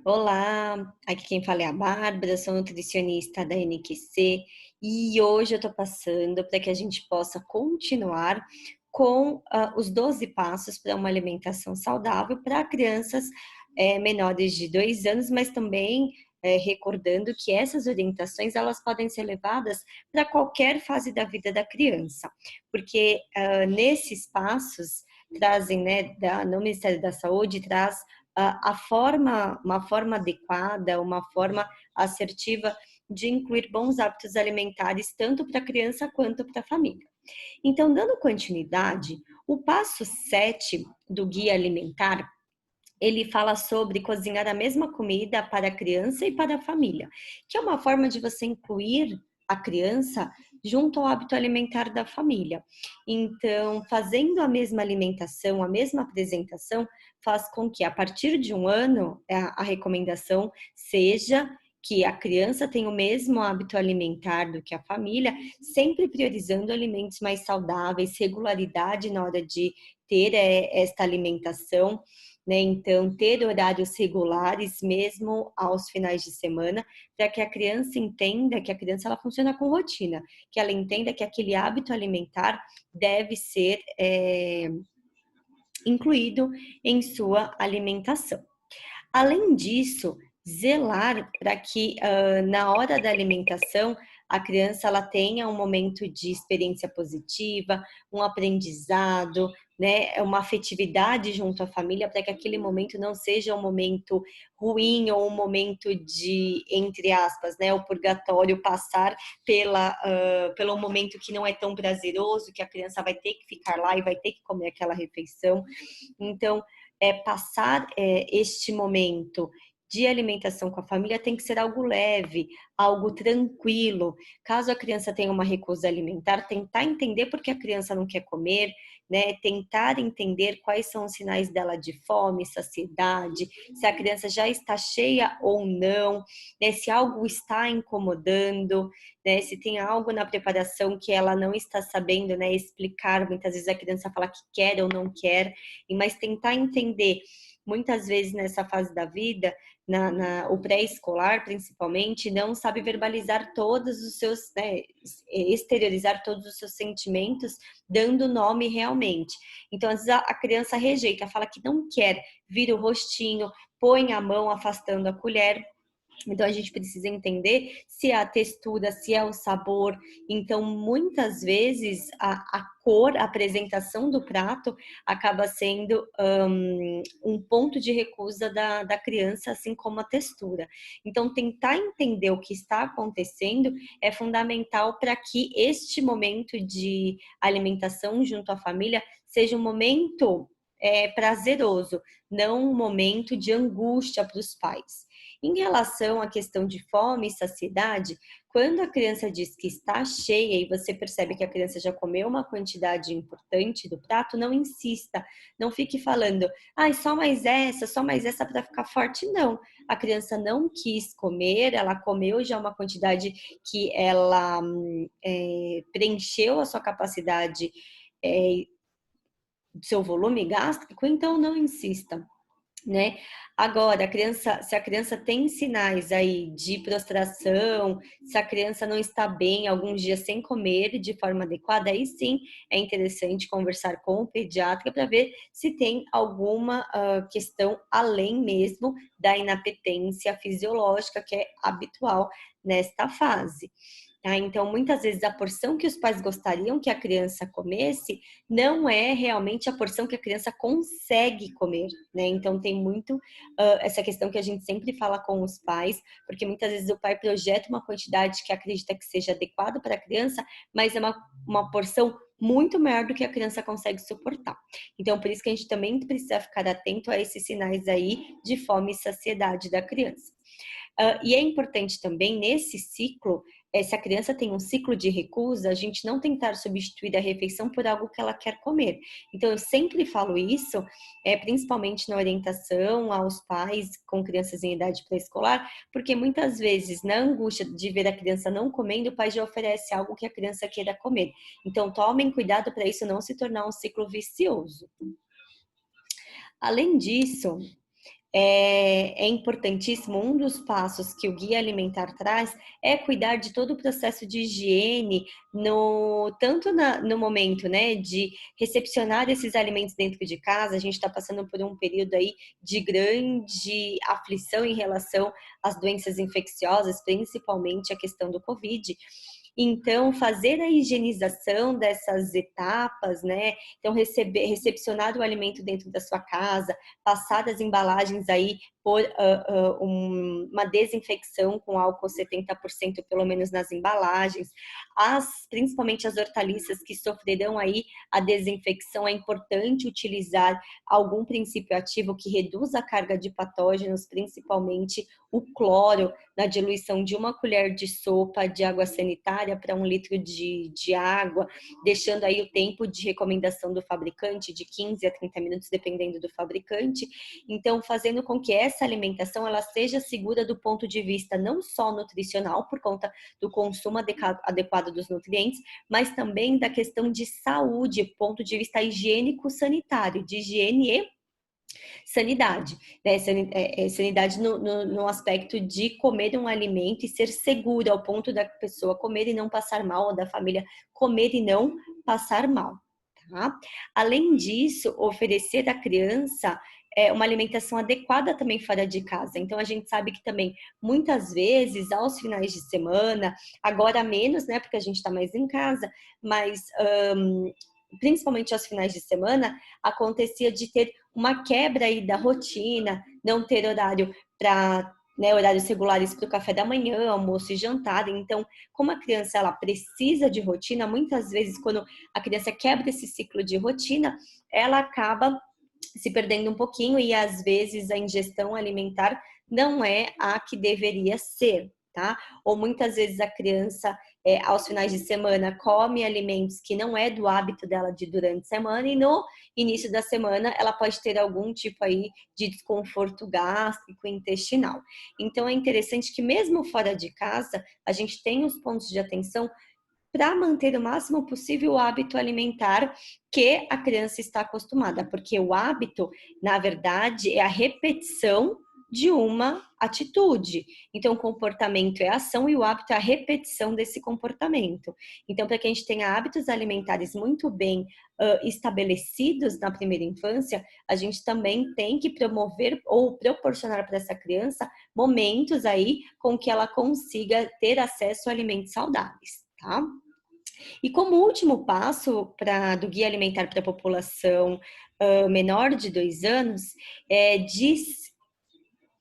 Olá, aqui quem fala é a Bárbara, sou nutricionista da NQC e hoje eu estou passando para que a gente possa continuar com os 12 passos para uma alimentação saudável para crianças menores de 2 anos, mas também recordando que essas orientações elas podem ser levadas para qualquer fase da vida da criança, porque nesses passos trazem, né, no Ministério da Saúde traz uma forma adequada, uma forma assertiva de incluir bons hábitos alimentares tanto para a criança quanto para a família. Então, dando continuidade, o passo 7 do guia alimentar, ele fala sobre cozinhar a mesma comida para a criança e para a família, que é uma forma de você incluir a criança junto ao hábito alimentar da família. Então, fazendo a mesma alimentação, a mesma apresentação, faz com que a partir de 1 ano a recomendação seja que a criança tenha o mesmo hábito alimentar do que a família, sempre priorizando alimentos mais saudáveis, regularidade na hora de ter esta alimentação, né? Então, ter horários regulares, mesmo aos finais de semana, para que a criança entenda que a criança ela funciona com rotina, que ela entenda que aquele hábito alimentar deve ser incluído em sua alimentação. Além disso, zelar para que na hora da alimentação a criança ela tenha um momento de experiência positiva, um aprendizado, né, uma afetividade junto à família, para que aquele momento não seja um momento ruim ou um momento de, entre aspas, né, o purgatório, passar pelo momento que não é tão prazeroso, que a criança vai ter que ficar lá e vai ter que comer aquela refeição. Então, passar este momento de alimentação com a família tem que ser algo leve, algo tranquilo. Caso a criança tenha uma recusa alimentar, tentar entender por que a criança não quer comer, né? Tentar entender quais são os sinais dela de fome, saciedade, se a criança já está cheia ou não, né? Se algo está incomodando, né? Se tem algo na preparação que ela não está sabendo, né, explicar. Muitas vezes a criança fala que quer ou não quer, mas tentar entender. Muitas vezes nessa fase da vida, o pré-escolar principalmente, não sabe verbalizar todos os seus, né, exteriorizar todos os seus sentimentos, dando nome realmente. Então, às vezes a criança rejeita, fala que não quer, vira o rostinho, põe a mão afastando a colher. Então, a gente precisa entender se é a textura, se é o sabor. Então, muitas vezes, a cor, a apresentação do prato acaba sendo um ponto de recusa da criança, assim como a textura. Então, tentar entender o que está acontecendo é fundamental para que este momento de alimentação junto à família seja um momento prazeroso, não um momento de angústia para os pais. Em relação à questão de fome e saciedade, quando a criança diz que está cheia e você percebe que a criança já comeu uma quantidade importante do prato, não insista, não fique falando, ai, só mais essa para ficar forte. Não, a criança não quis comer, ela comeu já uma quantidade que ela preencheu a sua capacidade, seu volume gástrico, então não insista, né? Agora, se a criança tem sinais aí de prostração, se a criança não está bem alguns dias sem comer de forma adequada, aí sim é interessante conversar com o pediatra para ver se tem alguma questão além mesmo da inapetência fisiológica que é habitual nesta fase. Tá? Então, muitas vezes a porção que os pais gostariam que a criança comesse não é realmente a porção que a criança consegue comer, né? Então, tem muito essa questão que a gente sempre fala com os pais, porque muitas vezes o pai projeta uma quantidade que acredita que seja adequada para a criança, mas é uma porção muito maior do que a criança consegue suportar. Então, por isso que a gente também precisa ficar atento a esses sinais aí de fome e saciedade da criança. E é importante também, nesse ciclo, se a criança tem um ciclo de recusa, a gente não tentar substituir a refeição por algo que ela quer comer. Então, eu sempre falo isso, principalmente na orientação aos pais com crianças em idade pré-escolar, porque muitas vezes, na angústia de ver a criança não comendo, o pai já oferece algo que a criança queira comer. Então, tomem cuidado para isso não se tornar um ciclo vicioso. Além disso, é importantíssimo, um dos passos que o guia alimentar traz é cuidar de todo o processo de higiene, tanto no momento, né, de recepcionar esses alimentos dentro de casa. A gente está passando por um período aí de grande aflição em relação às doenças infecciosas, principalmente a questão do Covid. Então, fazer a higienização dessas etapas, né? Então, recepcionar o alimento dentro da sua casa, passar as embalagens aí por uma desinfecção com álcool 70% pelo menos nas embalagens, principalmente as hortaliças que sofrerão aí a desinfecção, é importante utilizar algum princípio ativo que reduza a carga de patógenos, principalmente o cloro, na diluição de 1 colher de sopa de água sanitária para 1 litro de água, deixando aí o tempo de recomendação do fabricante de 15 a 30 minutos, dependendo do fabricante. Então, fazendo com que essa alimentação ela seja segura do ponto de vista não só nutricional, por conta do consumo adequado dos nutrientes, mas também da questão de saúde, ponto de vista higiênico-sanitário, de higiene e sanidade, né? Sanidade no aspecto de comer um alimento e ser seguro ao ponto da pessoa comer e não passar mal, ou da família comer e não passar mal, tá? Além disso, oferecer à criança uma alimentação adequada também fora de casa. Então, a gente sabe que também, muitas vezes, aos finais de semana, agora menos, né, porque a gente está mais em casa, mas principalmente aos finais de semana, acontecia de ter uma quebra aí da rotina, não ter horário para, né, horários regulares para o café da manhã, almoço e jantar. Então, como a criança ela precisa de rotina, muitas vezes quando a criança quebra esse ciclo de rotina, ela acaba se perdendo um pouquinho e às vezes a ingestão alimentar não é a que deveria ser, tá? Ou muitas vezes a criança, aos finais de semana, come alimentos que não é do hábito dela de durante a semana e no início da semana ela pode ter algum tipo aí de desconforto gástrico intestinal. Então é interessante que mesmo fora de casa, a gente tem os pontos de atenção para manter o máximo possível o hábito alimentar que a criança está acostumada, porque o hábito, na verdade, é a repetição de uma atitude. Então, o comportamento é a ação e o hábito é a repetição desse comportamento. Então, para que a gente tenha hábitos alimentares muito bem estabelecidos na primeira infância, a gente também tem que promover ou proporcionar para essa criança momentos aí com que ela consiga ter acesso a alimentos saudáveis, tá? E como último passo do Guia Alimentar para a População menor de 2 anos, diz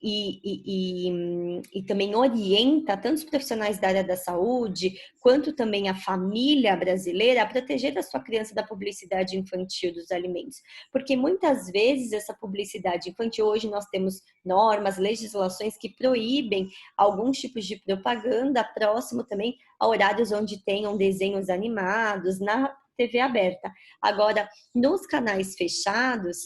e também orienta tanto os profissionais da área da saúde, quanto também a família brasileira a proteger a sua criança da publicidade infantil dos alimentos. Porque muitas vezes essa publicidade infantil, hoje nós temos normas, legislações que proíbem alguns tipos de propaganda próximo também a horários onde tenham desenhos animados, na TV aberta. Agora, nos canais fechados,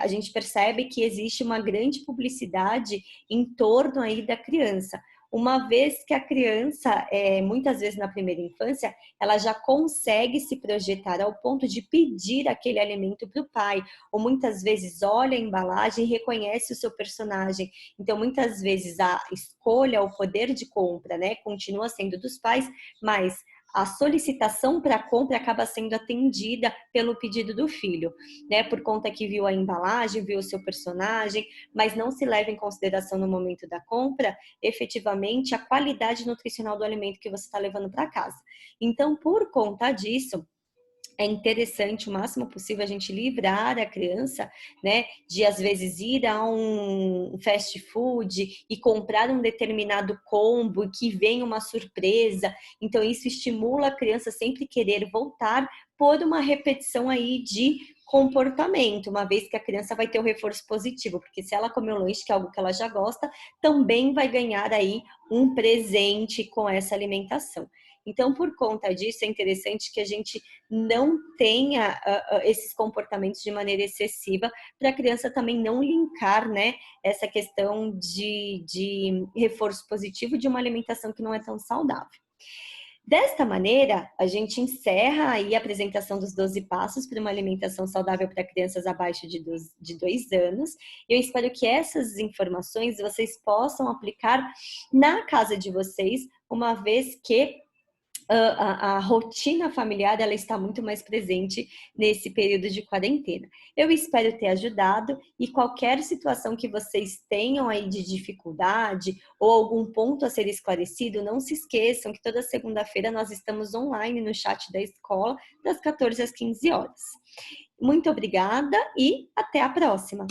a gente percebe que existe uma grande publicidade em torno aí da criança. Uma vez que a criança, muitas vezes na primeira infância, ela já consegue se projetar ao ponto de pedir aquele alimento para o pai, ou muitas vezes olha a embalagem e reconhece o seu personagem. Então, muitas vezes a escolha, o poder de compra, né, continua sendo dos pais, mas a solicitação para compra acaba sendo atendida pelo pedido do filho, né? Por conta que viu a embalagem, viu o seu personagem, mas não se leva em consideração no momento da compra, efetivamente, a qualidade nutricional do alimento que você está levando para casa. Então, por conta disso, é interessante o máximo possível a gente livrar a criança, né, de às vezes ir a um fast food e comprar um determinado combo que vem uma surpresa. Então isso estimula a criança sempre querer voltar por uma repetição aí de comportamento, uma vez que a criança vai ter o reforço positivo, porque se ela comer o lanche, que é algo que ela já gosta, também vai ganhar aí um presente com essa alimentação. Então, por conta disso, é interessante que a gente não tenha esses comportamentos de maneira excessiva, para a criança também não linkar, né, essa questão de reforço positivo de uma alimentação que não é tão saudável. Desta maneira, a gente encerra aí a apresentação dos 12 passos para uma alimentação saudável para crianças abaixo de 2 anos. Eu espero que essas informações vocês possam aplicar na casa de vocês, uma vez que a rotina familiar ela está muito mais presente nesse período de quarentena. Eu espero ter ajudado e qualquer situação que vocês tenham aí de dificuldade ou algum ponto a ser esclarecido, não se esqueçam que toda segunda-feira nós estamos online no chat da escola, das 14 às 15 horas. Muito obrigada e até a próxima!